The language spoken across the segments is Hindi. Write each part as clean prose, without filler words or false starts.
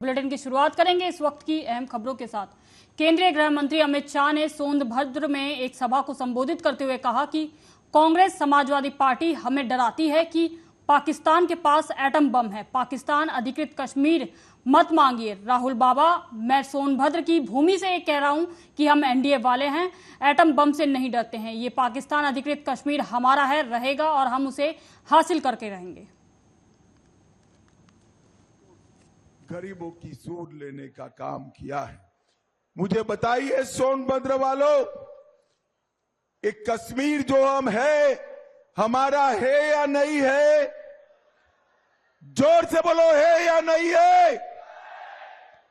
बुलेटिन की शुरुआत करेंगे इस वक्त की अहम खबरों के साथ। केंद्रीय गृह मंत्री अमित शाह ने सोनभद्र में एक सभा को संबोधित करते हुए कहा कि कांग्रेस समाजवादी पार्टी हमें डराती है कि पाकिस्तान के पास एटम बम है। पाकिस्तान अधिकृत कश्मीर मत मांगिए। राहुल बाबा, मैं सोनभद्र की भूमि से कह रहा हूं कि हम एनडीए वाले हैं, एटम बम से नहीं डरते हैं। ये पाकिस्तान अधिकृत कश्मीर हमारा है, रहेगा और हम उसे हासिल करके रहेंगे। गरीबों की सूद लेने का काम किया है। मुझे बताइए सोनभद्र वालों, एक कश्मीर जो हम है, हमारा है या नहीं है? जोर से बोलो, है या नहीं है?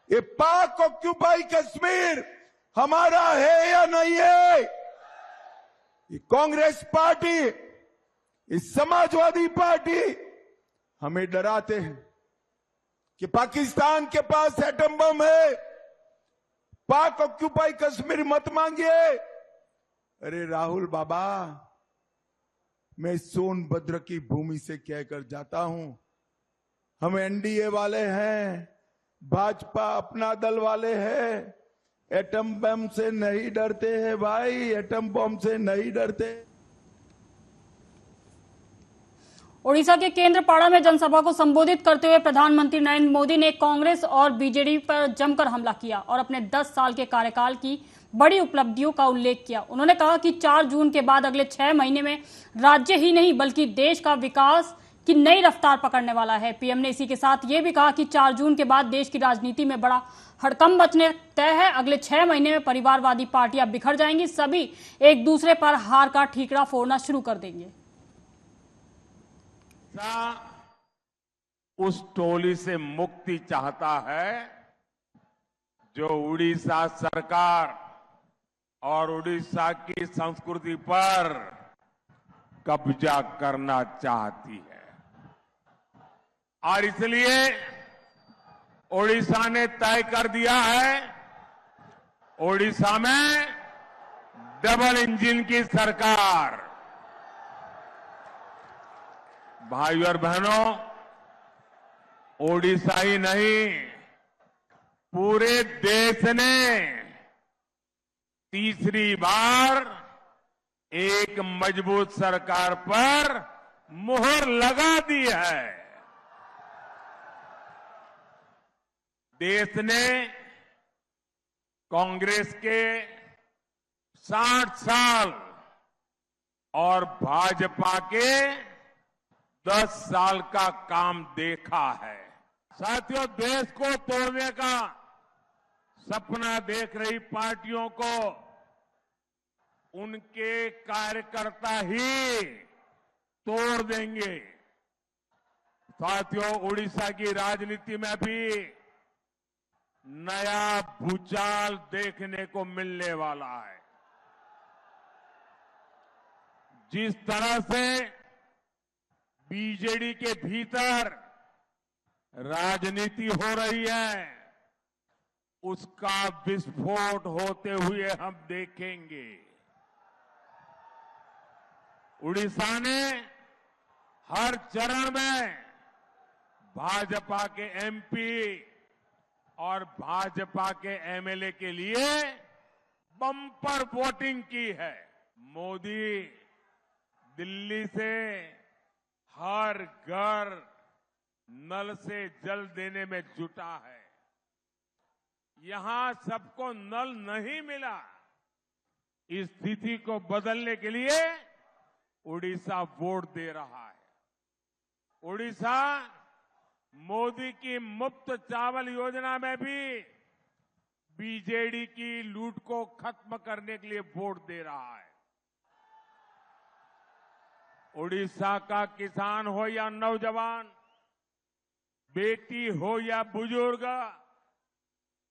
ये पाक ऑक्यूपाई कश्मीर हमारा है या नहीं है? ये कांग्रेस पार्टी, ये समाजवादी पार्टी हमें डराते हैं कि पाकिस्तान के पास एटम बम है, पाक ऑक्यूपाई कश्मीर मत मांगिए। अरे राहुल बाबा, मैं सोनभद्र की भूमि से कहकर जाता हूं, हम एनडीए वाले हैं, भाजपा अपना दल वाले हैं, एटम बम से नहीं डरते हैं भाई, एटम बम से नहीं डरते। ओडिशा के केंद्रपाड़ा में जनसभा को संबोधित करते हुए प्रधानमंत्री नरेंद्र मोदी ने कांग्रेस और बीजेडी पर जमकर हमला किया और अपने 10 साल के कार्यकाल की बड़ी उपलब्धियों का उल्लेख किया। उन्होंने कहा कि 4 जून के बाद अगले 6 महीने में राज्य ही नहीं बल्कि देश का विकास की नई रफ्तार पकड़ने वाला है। पीएम ने इसी के साथ ये भी कहा कि 4 जून के बाद देश की राजनीति में बड़ा हड़कंप मचने तय है। अगले 6 महीने में परिवारवादी पार्टियां बिखर जाएंगी, सभी एक दूसरे पर हार का ठीकरा फोड़ना शुरू कर देंगे। उस टोली से मुक्ति चाहता है जो उड़ीसा सरकार और उड़ीसा की संस्कृति पर कब्जा करना चाहती है। और इसलिए उड़ीसा ने तय कर दिया है, उड़ीसा में डबल इंजन की सरकार। भाइयों और बहनों, ओडिशा ही नहीं, पूरे देश ने तीसरी बार एक मजबूत सरकार पर मुहर लगा दी है। देश ने कांग्रेस के 60 साल और भाजपा के 10 साल का काम देखा है। साथियों, देश को तोड़ने का सपना देख रही पार्टियों को उनके कार्यकर्ता ही तोड़ देंगे। साथियों, उड़ीसा की राजनीति में भी नया भूचाल देखने को मिलने वाला है। जिस तरह से बीजेडी के भीतर राजनीति हो रही है, उसका विस्फोट होते हुए हम देखेंगे। उड़ीसा ने हर चरण में भाजपा के एमपी और भाजपा के एमएलए के लिए बम्पर वोटिंग की है। मोदी दिल्ली से हर घर नल से जल देने में जुटा है। यहां सबको नल नहीं मिला। इस स्थिति को बदलने के लिए उड़ीसा वोट दे रहा है। उड़ीसा मोदी की मुफ्त चावल योजना में भी बीजेडी की लूट को खत्म करने के लिए वोट दे रहा है। उड़ीसा का किसान हो या नौजवान, बेटी हो या बुजुर्ग,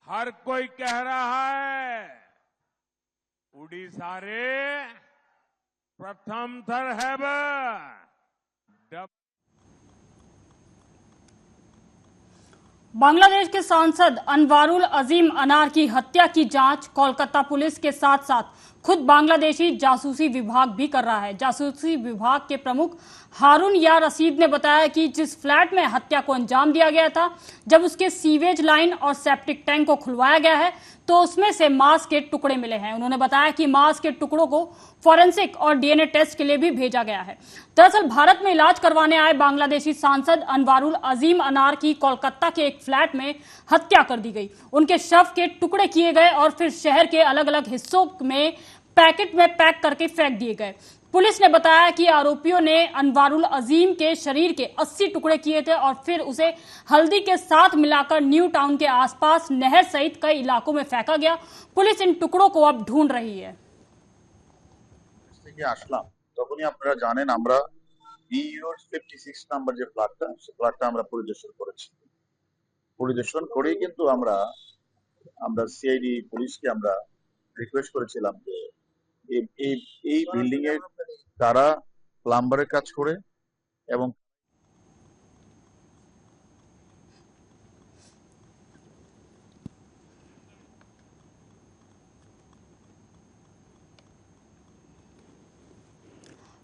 हर कोई कह रहा है, उड़ीसा रे प्रथम थर है। बांग्लादेश के सांसद अनवारुल अजीम अनार की हत्या की जांच कोलकाता पुलिस के साथ साथ खुद बांग्लादेशी जासूसी विभाग भी कर रहा है। जासूसी विभाग के प्रमुख हारून यार रशीद ने बताया कि जिस फ्लैट में हत्या को अंजाम दिया गया था, जब उसके सीवेज लाइन और सेप्टिक टैंक को खुलवाया गया है तो उसमें से मांस के टुकड़े मिले हैं। उन्होंने बताया कि मांस के टुकड़ों को फॉरेंसिक और डीएनए टेस्ट के लिए भी भेजा गया है। दरअसल भारत में इलाज करवाने आए बांग्लादेशी सांसद अनवारुल अजीम अनार की कोलकाता के एक फ्लैट में हत्या कर दी गई। उनके शव के टुकड़े किए गए और फिर शहर के अलग अलग हिस्सों में पैकेट में पैक करके फेंक दिए गए। पुलिस ने बताया कि आरोपियों ने अनवारुल अजीम के शरीर के 80 टुकड़े किए थे और फिर उसे हल्दी के साथ मिलाकर न्यू टाउन के आसपास नहर सहित कई इलाकों में फेंका गया। पुलिस इन टुकड़ों को अब ढूंढ रही है। আসলাম তখনই আপনারা জানেন আমরা ইউর 56 নাম্বার যে ফ্ল্যাটটা আমরা পরিদর্শন করেই কিন্তু আমরা সিআইডি পুলিশকে আমরা রিকোয়েস্ট করেছিলাম যে এই বিল্ডিং এর তারা প্লাম্বারের কাজ করে এবং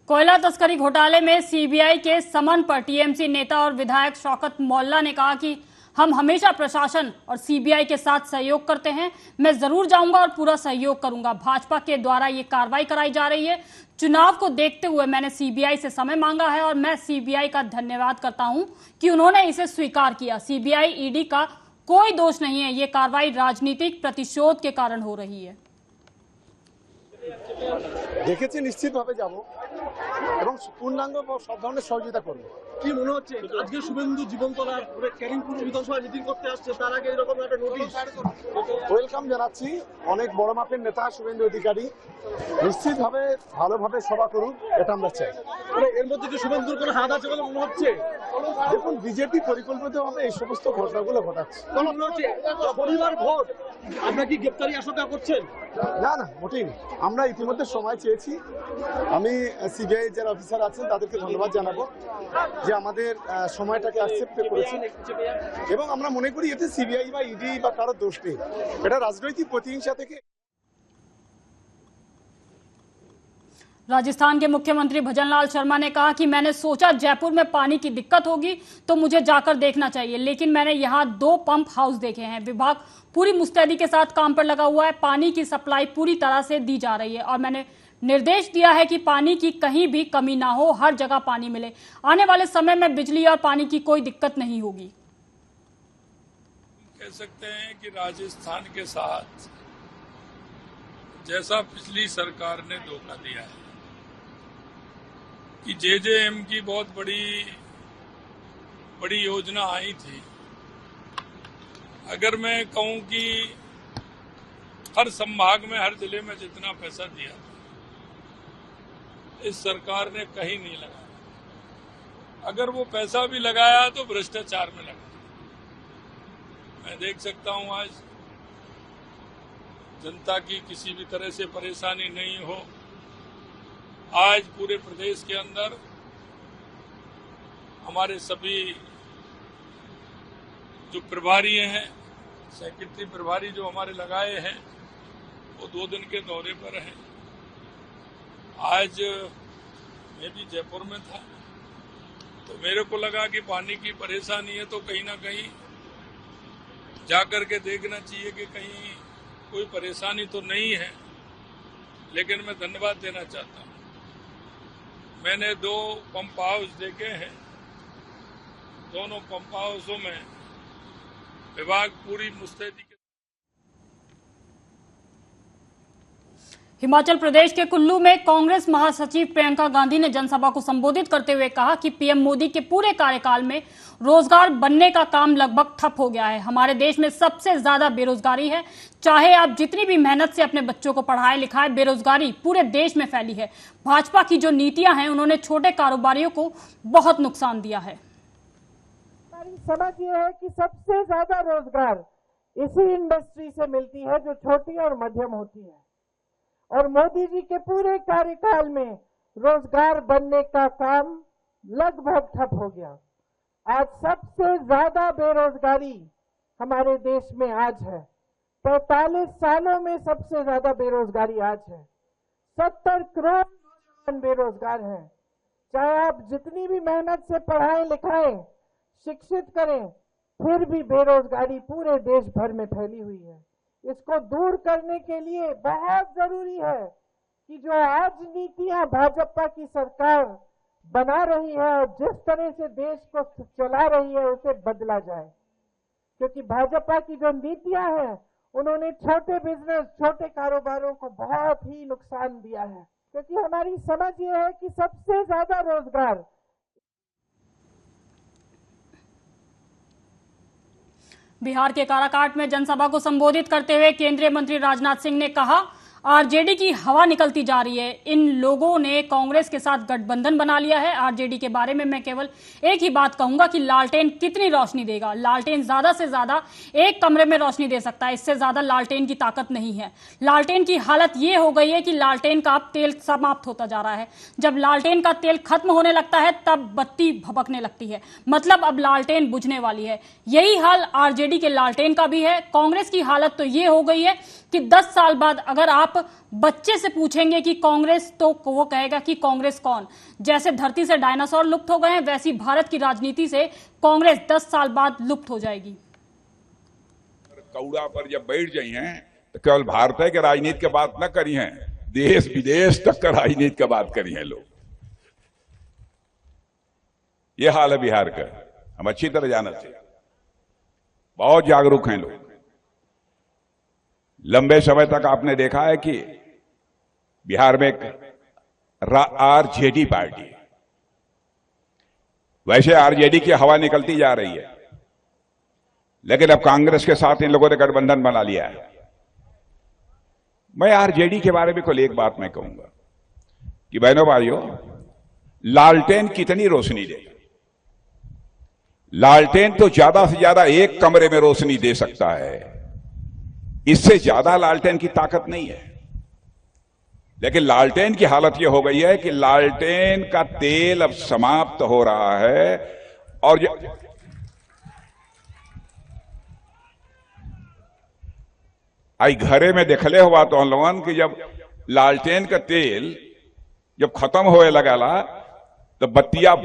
कोयला तस्करी घोटाले में सीबीआई के समन पर टीएमसी नेता और विधायक शौकत मोल्ला ने कहा कि हम हमेशा प्रशासन और सीबीआई के साथ सहयोग करते हैं। मैं जरूर जाऊंगा और पूरा सहयोग करूंगा। भाजपा के द्वारा ये कार्रवाई कराई जा रही है। चुनाव को देखते हुए मैंने सीबीआई से समय मांगा है और मैं सीबीआई का धन्यवाद करता हूं कि उन्होंने इसे स्वीकार किया। सीबीआई ईडी का कोई दोष नहीं है। ये कार्रवाई राजनीतिक प्रतिशोध के कारण हो रही है। দেখেছি নিশ্চিতভাবে যাব এবং পূর্ণাঙ্গ সব ধরনের সহযোগিতা করব। কি মনে হচ্ছে আজকে শুভেন্দু জীবনতলার ক্যারিংপুর বিধানসভা মিটিং করতে আসছে, তার আগে এরকম একটা নোটিশ? ওয়েলকাম জানাচ্ছি। অনেক বড় মাপের নেতা শুভেন্দু অধিকারী, নিশ্চিতভাবে ভালোভাবে সভা করুক, এটা আমরা চাই। এর মধ্যে কি শুভেন্দুর কোনো হাত আছে বলে মনে হচ্ছে? দেখুন, বিজেপি পরিকল্পিতভাবে এই সমস্ত ঘটনাগুলো ঘটাচ্ছে। মনে হচ্ছে পরিবার ভোট, আপনারা কি গ্রেপ্তারি আশঙ্কা করছেন? না না, মোটেই না। আমরা ইতিমধ্যে সময় চেয়েছি। আমি সিবিআই যারা অফিসার আছেন তাদেরকে ধন্যবাদ জানাবো যে আমাদের সময়টাকে অ্যাকসেপ্ট করেছেন এবং আমরা মনে করি এতে সিবিআই বা ইডি বা কারো দোষ নেই। এটা রাজনৈতিক প্রতিহিংসা থেকে। राजस्थान के मुख्यमंत्री भजनलाल शर्मा ने कहा कि मैंने सोचा जयपुर में पानी की दिक्कत होगी तो मुझे जाकर देखना चाहिए, लेकिन मैंने यहां 2 पंप हाउस देखे हैं। विभाग पूरी मुस्तैदी के साथ काम पर लगा हुआ है। पानी की सप्लाई पूरी तरह से दी जा रही है और मैंने निर्देश दिया है कि पानी की कहीं भी कमी ना हो, हर जगह पानी मिले। आने वाले समय में बिजली और पानी की कोई दिक्कत नहीं होगी। कह सकते हैं कि राजस्थान के साथ जैसा पिछली सरकार ने धोखा दिया है कि जेजेएम की बहुत बड़ी योजना आई थी। अगर मैं कहूं कि हर संभाग में, हर जिले में जितना पैसा दिया था, इस सरकार ने कहीं नहीं लगाया। अगर वो पैसा भी लगाया तो भ्रष्टाचार में लगाया। मैं देख सकता हूं आज जनता की किसी भी तरह से परेशानी नहीं हो। आज पूरे प्रदेश के अंदर हमारे सभी जो प्रभारी हैं, सेक्रेटरी प्रभारी जो हमारे लगाए हैं, वो 2 दिन के दौरे पर हैं। आज मैं भी जयपुर में था तो मेरे को लगा कि पानी की परेशानी है तो कहीं ना कहीं जाकर के देखना चाहिए कि कहीं कोई परेशानी तो नहीं है। लेकिन मैं धन्यवाद देना चाहता हूं। मैंने 2 पंप हाउस देखे हैं। दोनों पंप हाउसों में विभाग पूरी मुस्तैदी के। हिमाचल प्रदेश के कुल्लू में कांग्रेस महासचिव प्रियंका गांधी ने जनसभा को संबोधित करते हुए कहा कि पीएम मोदी के पूरे कार्यकाल में रोजगार बनने का काम लगभग ठप हो गया है। हमारे देश में सबसे ज्यादा बेरोजगारी है। चाहे आप जितनी भी मेहनत से अपने बच्चों को पढ़ाए लिखाए, बेरोजगारी पूरे देश में फैली है। भाजपा की जो नीतियां हैं, उन्होंने छोटे कारोबारियों को बहुत नुकसान दिया है। हमारी समझ ये है कि सबसे ज्यादा रोजगार इसी इंडस्ट्री से मिलती है जो छोटी और मध्यम होती है, और मोदी जी के पूरे कार्यकाल में रोजगार बनने का काम लगभग ठप हो गया। आज सबसे ज्यादा बेरोजगारी हमारे देश में आज है। 45 सालों में सबसे ज्यादा बेरोजगारी आज है। 70 करोड़ नौजवान बेरोजगार हैं। चाहे आप जितनी भी मेहनत से पढ़ाएं लिखाएं, शिक्षित करें, फिर भी बेरोजगारी पूरे देश भर में फैली हुई है। इसको दूर करने के लिए बहुत जरूरी है कि जो आज नीतियां भाजपा की सरकार बना रही है और जिस तरह से देश को चला रही है उसे बदला जाए, क्योंकि भाजपा की जो नीतियां हैं उन्होंने छोटे बिजनेस, छोटे कारोबारों को बहुत ही नुकसान दिया है। क्योंकि हमारी समझ ये है कि सबसे ज्यादा रोजगार बिहार के काराकाट में जनसभा को संबोधित करते हुए केंद्रीय मंत्री राजनाथ सिंह ने कहा, आरजेडी की हवा निकलती जा रही है। इन लोगों ने कांग्रेस के साथ गठबंधन बना लिया है। आरजेडी के बारे में मैं केवल एक ही बात कहूंगा कि लालटेन कितनी रोशनी देगा। लालटेन ज्यादा से ज्यादा एक कमरे में रोशनी दे सकता है, इससे ज्यादा लालटेन की ताकत नहीं है। लालटेन की हालत यह हो गई है कि लालटेन का अब तेल समाप्त होता जा रहा है। जब लालटेन का तेल खत्म होने लगता है तब बत्ती भभकने लगती है, मतलब अब लालटेन बुझने वाली है। यही हाल आरजेडी के लालटेन का भी है। कांग्रेस की हालत तो यह हो गई है कि 10 साल बाद अगर आप बच्चे से पूछेंगे कि कांग्रेस, तो वो कहेगा कि कांग्रेस कौन। जैसे धरती से डायनासोर लुप्त हो गए हैं, वैसी भारत की राजनीति से कांग्रेस 10 साल बाद लुप्त हो जाएगी। कौड़ा पर जब बैठ जाई हैं तो केवल भारत के राजनीति की बात न करी है, देश विदेश तक का राजनीति की बात करी है लोग। ये हाल है बिहार का, हम अच्छी तरह जानते हैं। बहुत जागरूक हैं लोग। लंबे समय तक आपने देखा है कि बिहार में एक आरजेडी पार्टी है, वैसे आरजेडी की हवा निकलती जा रही है, लेकिन अब कांग्रेस के साथ इन लोगों ने गठबंधन बना लिया है। मैं आरजेडी के बारे में कोई एक बात मैं कहूंगा कि बहनों भाइयों, लालटेन कितनी रोशनी देगा। लालटेन तो ज्यादा से ज्यादा एक कमरे में रोशनी दे सकता है, इससे ज्यादा लालटेन की ताकत नहीं है। लेकिन लालटेन की हालत यह हो गई है कि लालटेन का तेल अब समाप्त हो रहा है। और आई घरे में देखले हुआ तो हम लोगन कि जब लालटेन का तेल जब खत्म होए लगा तो बत्तियां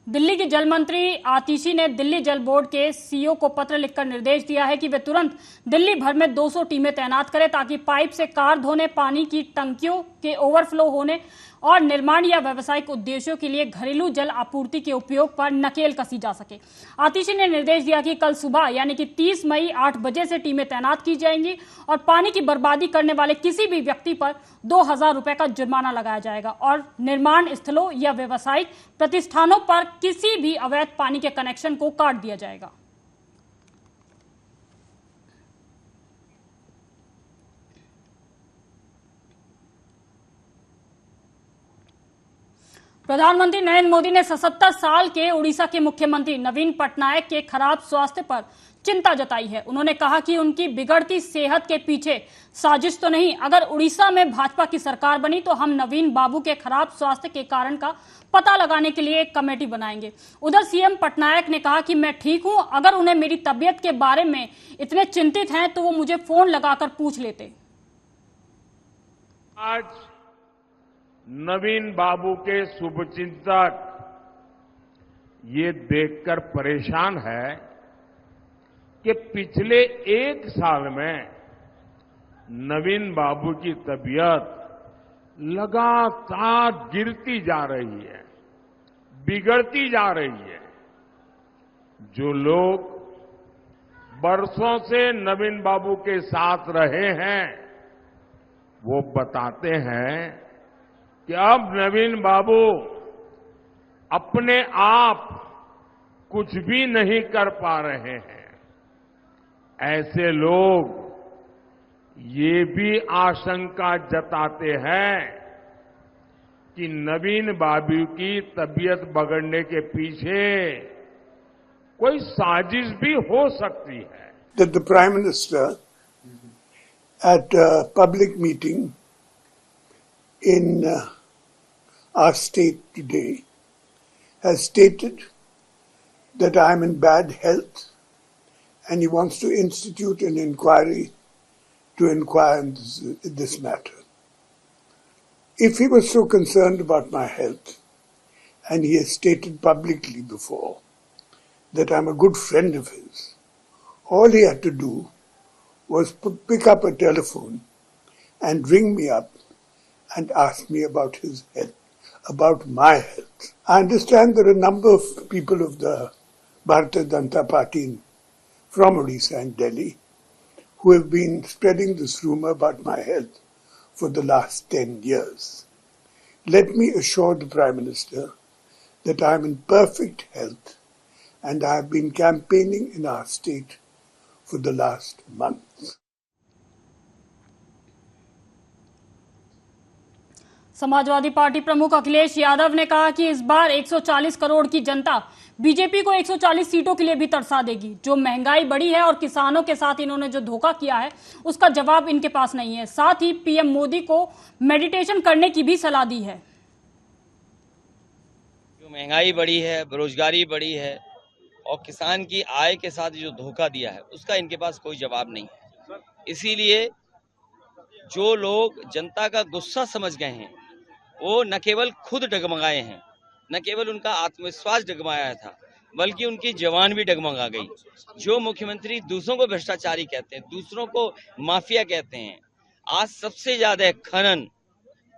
दिल्ली की जल मंत्री आतिशी ने दिल्ली जल बोर्ड के सीईओ को पत्र लिखकर निर्देश दिया है कि वे तुरंत दिल्ली भर में 200 टीमें तैनात करें ताकि पाइप से कार धोने, पानी की टंकियों के ओवरफ्लो होने और निर्माण या व्यावसायिक उद्देश्यों के लिए घरेलू जल आपूर्ति के उपयोग पर नकेल कसी जा सके। आतिशी ने निर्देश दिया कि कल सुबह यानी कि 30 मई 8 बजे से टीमें तैनात की जाएंगी और पानी की बर्बादी करने वाले किसी भी व्यक्ति पर 2000 रुपए का जुर्माना लगाया जाएगा और निर्माण स्थलों या व्यावसायिक प्रतिष्ठानों पर किसी भी अवैध पानी के कनेक्शन को काट दिया जाएगा। प्रधानमंत्री नरेंद्र मोदी ने 77 साल के उड़ीसा के मुख्यमंत्री नवीन पटनायक के खराब स्वास्थ्य पर चिंता जताई है। उन्होंने कहा कि उनकी बिगड़ती सेहत के पीछे साजिश तो नहीं। अगर उड़ीसा में भाजपा की सरकार बनी तो हम नवीन बाबू के खराब स्वास्थ्य के कारण का पता लगाने के लिए एक कमेटी बनाएंगे। उधर सीएम पटनायक ने कहा कि मैं ठीक हूं, अगर उन्हें मेरी तबीयत के बारे में इतने चिंतित हैं तो वो मुझे फोन लगाकर पूछ लेते। आज नवीन बाबू के शुभचिंतक ये देखकर परेशान है कि पिछले 1 साल में नवीन बाबू की तबीयत लगातार गिरती जा रही है, बिगड़ती जा रही है। जो लोग बरसों से नवीन बाबू के साथ रहे हैं वो बताते हैं कि अब नवीन बाबू अपने आप कुछ भी नहीं कर पा रहे हैं। ऐसे लोग ये भी आशंका जताते हैं कि नवीन बाबू की तबीयत बिगड़ने के पीछे कोई साजिश भी हो सकती है। That the Prime Minister at a public meeting in our state today has stated that I am in bad health and he wants to institute an inquiry to inquire into this matter. If he was so concerned about my health, and he has stated publicly before that I'm a good friend of his, all he had to do was pick up a telephone and ring me up and ask me about his health, about my health. I understand there are a number of people of the Bharatiya Janata Party from Odisha and Delhi who have been spreading this rumor about my health for the last 10 years. Let me assure the Prime Minister that I am in perfect health and I have been campaigning in our state for the last month. Samajwadi party प्रमुख अखिलेश यादव ने कहा कि इस बार 140 करोड़ की जनता बीजेपी को 140 सीटों के लिए भी तरसा देगी। जो महंगाई बढ़ी है और किसानों के साथ इन्होंने जो धोखा किया है उसका जवाब इनके पास नहीं है। साथ ही पीएम मोदी को मेडिटेशन करने की भी सलाह दी है। जो महंगाई बढ़ी है, बेरोजगारी बढ़ी है और किसान की आय के साथ जो धोखा दिया है उसका इनके पास कोई जवाब नहीं है। इसीलिए जो लोग जनता का गुस्सा समझ गए हैं वो न केवल खुद डगमगाए हैं, न केवल उनका आत्मविश्वास डगमगाया था, बल्कि उनकी जवान भी डगमगा गई। जो मुख्यमंत्री दूसरों को भ्रष्टाचारी कहते हैं, दूसरों को माफिया कहते हैं, आज सबसे ज्यादा खनन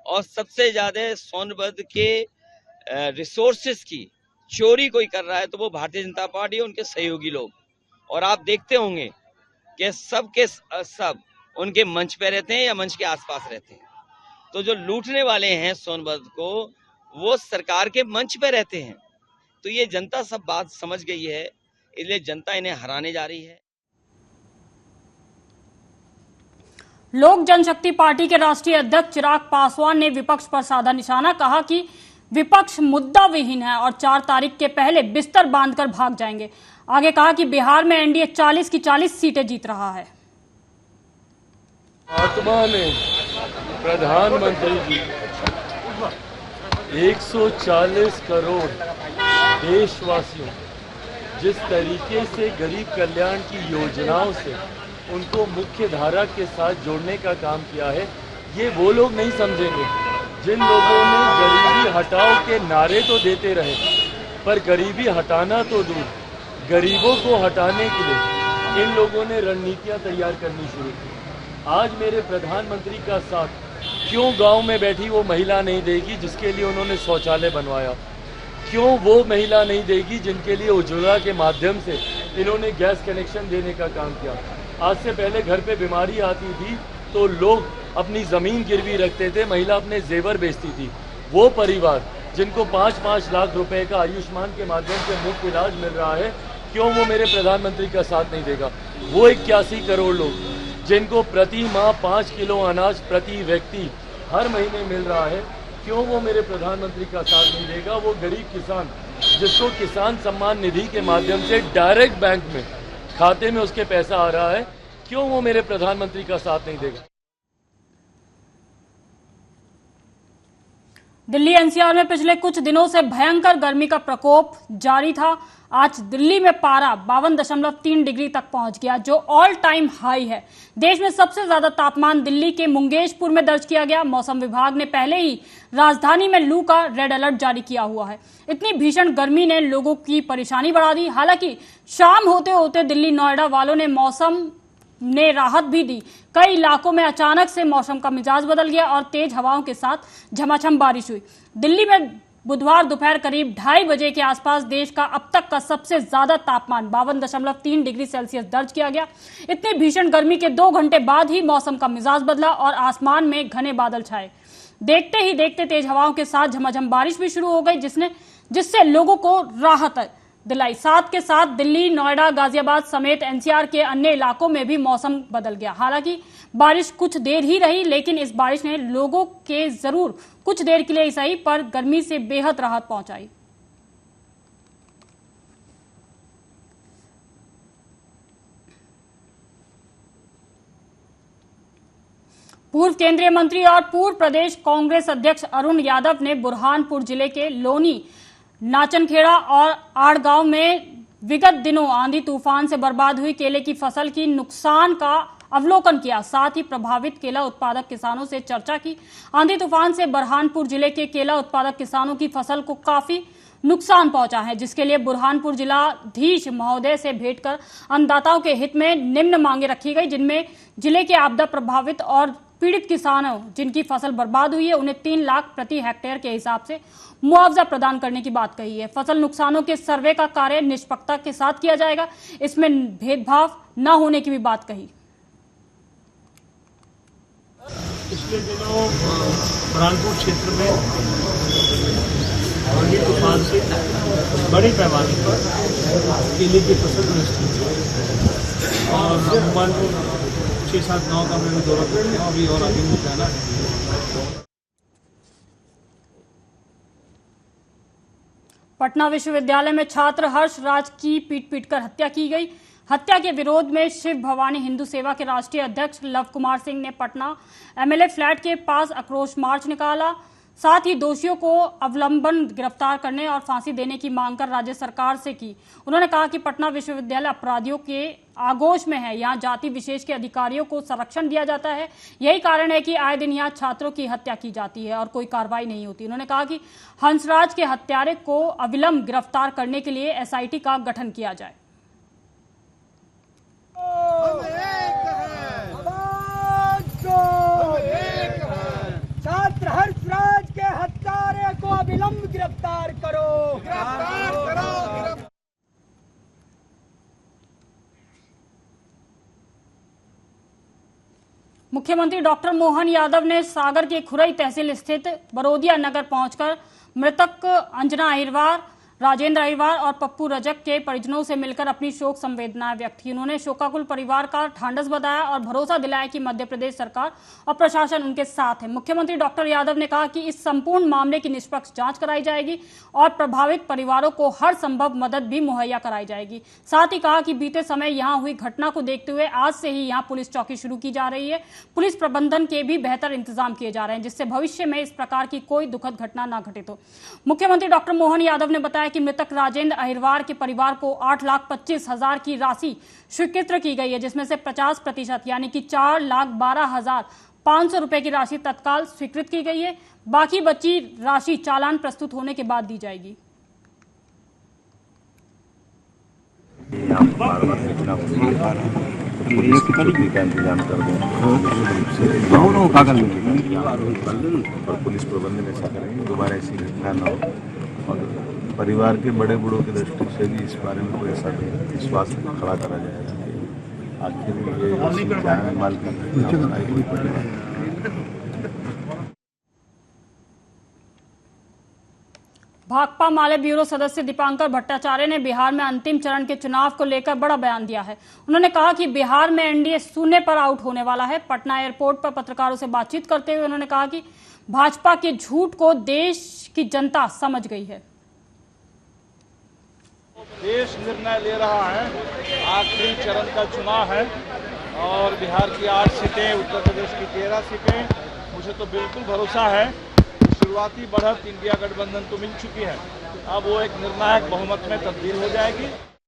और सबसे ज्यादा सोनभद्र के रिसोर्सेस की चोरी कोई कर रहा है तो वो भारतीय जनता पार्टी और उनके सहयोगी लोग। और आप देखते होंगे कि सब के सब उनके मंच पे रहते हैं या मंच के आसपास रहते हैं। तो जो लूटने वाले हैं सोनभद्र को वो सरकार के मंच पे रहते हैं। तो ये जनता सब बात समझ गई है, इसलिए जनता इन्हें हराने जा रही है। लोक जनशक्ति पार्टी के राष्ट्रीय अध्यक्ष चिराग पासवान ने विपक्ष पर साधा निशाना, कहा कि विपक्ष मुद्दा विहीन है और 4 तारीख के पहले बिस्तर बांधकर भाग जाएंगे। आगे कहा कि बिहार में एनडीए 40 की 40 सीटें जीत रहा है। महात्मा ने प्रधानमंत्री जी 140 करोड़ देशवासियों जिस तरीके से गरीब कल्याण की योजनाओं से उनको मुख्य धारा के साथ जोड़ने का काम किया है, ये वो लोग नहीं समझेंगे जिन लोगों ने गरीबी हटाओ के नारे तो देते रहे, पर गरीबी हटाना तो दूर, गरीबों को हटाने के लिए इन लोगों ने रणनीतियां तैयार करनी शुरू की। आज मेरे प्रधानमंत्री का साथ क्यों गांव में बैठी वो महिला नहीं देगी जिसके लिए उन्होंने शौचालय बनवाया? क्यों वो महिला नहीं देगी जिनके लिए उज्ज्वला के माध्यम से इन्होंने गैस कनेक्शन देने का काम किया? आज से पहले घर पे बीमारी आती थी तो लोग अपनी जमीन गिरवी रखते थे, महिला अपने जेवर बेचती थी। वो परिवार जिनको 5-5 लाख रुपए का आयुष्मान के माध्यम से मुफ्त इलाज मिल रहा है, क्यों वो मेरे प्रधानमंत्री का साथ नहीं देगा? वो 81 करोड़ लोग जिनको प्रति माह 5 किलो अनाज प्रति व्यक्ति हर महीने मिल रहा है, क्यों वो मेरे प्रधानमंत्री का साथ नहीं देगा? वो गरीब किसान जिसको किसान सम्मान निधि के माध्यम से डायरेक्ट बैंक में खाते में उसके पैसा आ रहा है, क्यों वो मेरे प्रधानमंत्री का साथ नहीं देगा? दिल्ली एनसीआर में पिछले कुछ दिनों से भयंकर गर्मी का प्रकोप जारी था। आज दिल्ली में पारा 52.3 डिग्री तक पहुंच गया, जो ऑल टाइम हाई है। देश में सबसे ज्यादा तापमान दिल्ली के मुंगेशपुर में दर्ज किया गया। मौसम विभाग ने पहले ही राजधानी में लू का रेड अलर्ट जारी किया हुआ है। इतनी भीषण गर्मी ने लोगों की परेशानी बढ़ा दी। हालांकि शाम होते होते दिल्ली नोएडा वालों ने मौसम ने राहत भी दी। कई इलाकों में अचानक से मौसम का मिजाज बदल गया और तेज हवाओं के साथ झमाझम बारिश हुई। दिल्ली में बुधवार दोपहर करीब 2:30 बजे के आसपास देश का अब तक का सबसे ज्यादा तापमान 52.3 डिग्री सेल्सियस दर्ज किया गया। इतनी भीषण गर्मी के 2 घंटे बाद ही मौसम का मिजाज बदला और आसमान में घने बादल छाए। देखते ही देखते तेज हवाओं के साथ झमाझम बारिश भी शुरू हो गई, जिससे लोगों को राहत दिलाई। साथ के साथ दिल्ली, नोएडा, गाजियाबाद समेत एनसीआर के अन्य इलाकों में भी मौसम बदल गया। हालांकि बारिश कुछ देर ही रही, लेकिन इस बारिश ने लोगों के जरूर कुछ देर के लिए ही सही पर गर्मी से बेहद राहत पहुंचाई। पूर्व केंद्रीय मंत्री और पूर्व प्रदेश कांग्रेस अध्यक्ष अरुण यादव ने बुरहानपुर जिले के लोनी, नाचनखेड़ा और आड़गांव में विगत दिनों आंधी तूफान से बर्बाद हुई केले की फसल की नुकसान का अवलोकन किया, साथ ही प्रभावित केला उत्पादक किसानों से चर्चा की। आंधी तूफान से बुरहानपुर जिले के केला उत्पादक किसानों की फसल को काफी नुकसान पहुंचा है, जिसके लिए बुरहानपुर जिलाधीश महोदय से भेंट कर अन्नदाताओं के हित में निम्न मांगे रखी गई, जिनमें जिले के आपदा प्रभावित और पीड़ित किसानों जिनकी फसल बर्बाद हुई है उन्हें 3 लाख प्रति हेक्टेयर के हिसाब से मुआवजा प्रदान करने की बात कही है। फसल नुकसानों के सर्वे का कार्य निष्पक्षता के साथ किया जाएगा, इसमें भेदभाव न होने की भी बात कही। पिछले दिनों बुरहानपुर क्षेत्र में आंधी तूफान से बड़े पैमाने पर केले की फसल नष्ट हुई और बुरहानपुर 6-7-9 का मैंने दौरा किया, अभी और आगे मुझे जाना है। पटना विश्वविद्यालय में छात्र हर्ष राज की पीट कर हत्या की गई। हत्या के विरोध में शिव भवानी हिंदू सेवा के राष्ट्रीय अध्यक्ष लव कुमार सिंह ने पटना एमएलए फ्लैट के पास आक्रोश मार्च निकाला। साथ ही दोषियों को अवलंबन गिरफ्तार करने और फांसी देने की मांग कर राज्य सरकार से की। उन्होंने कहा कि पटना विश्वविद्यालय अपराधियों के आगोश में है, यहाँ जाति विशेष के अधिकारियों को संरक्षण दिया जाता है। यही कारण है कि आए दिन यहाँ छात्रों की हत्या की जाती है और कोई कार्रवाई नहीं होती। उन्होंने कहा कि हंसराज के हत्यारे को अविलंब गिरफ्तार करने के लिए एसआईटी का गठन किया जाए। छात्र हंसराज के हत्यारे को अविलंब गिरफ्तार करो, गिरफ्तार करो। मुख्यमंत्री डॉक्टर मोहन यादव ने सागर के खुरई तहसील स्थित बरोदिया नगर पहुंचकर मृतक अंजना अहिरवार, राजेंद्र अहिरवार और पप्पू रजक के परिजनों से मिलकर अपनी शोक संवेदनाएं व्यक्त की। उन्होंने शोकाकुल परिवार का ढांढस बताया और भरोसा दिलाया कि मध्य प्रदेश सरकार और प्रशासन उनके साथ है। मुख्यमंत्री डॉक्टर यादव ने कहा कि इस संपूर्ण मामले की निष्पक्ष जांच कराई जाएगी और प्रभावित परिवारों को हर संभव मदद भी मुहैया कराई जाएगी। साथ ही कहा कि बीते समय यहां हुई घटना को देखते हुए आज से ही यहां पुलिस चौकी शुरू की जा रही है। पुलिस प्रबंधन के भी बेहतर इंतजाम किए जा रहे हैं, जिससे भविष्य में इस प्रकार की कोई दुखद घटना न घटित हो। मुख्यमंत्री डॉक्टर मोहन यादव ने बताया कि मृतक राजेंद्र अहिरवार के परिवार को 8,25,000 की राशि स्वीकृत की गई है, जिसमें से 50% यानी कि 4,12,500 रुपए की राशि तत्काल स्वीकृत की गई है। बाकी बची राशि चालान प्रस्तुत होने के बाद दी जाएगी। और पुलिस प्रबंधन ऐसा करेंगे दोबारा ऐसी घटना न हो और परिवार के बड़े बूढ़ों की दृष्टि से भी इस बारे में कोई ऐसा विश्वास खड़ा करा जाएगा कि आखिर ये जान माल की भाकपा माले ब्यूरो सदस्य दीपांकर भट्टाचार्य ने बिहार में अंतिम चरण के चुनाव को लेकर बड़ा बयान दिया है। उन्होंने कहा कि बिहार में एनडीए शून्य पर आउट होने वाला है। पटना एयरपोर्ट पर पत्रकारों से बातचीत करते हुए उन्होंने कहा कि भाजपा के झूठ को देश की जनता समझ गई है। देश निर्णय ले रहा है, आखिरी चरण का चुनाव है और बिहार की 8 सीटें, उत्तर प्रदेश की 13 सीटें। मुझे तो बिल्कुल भरोसा है, शुरुआती बढ़त इंडिया गठबंधन को मिल चुकी है, अब वो एक निर्णायक बहुमत में तब्दील हो जाएगी।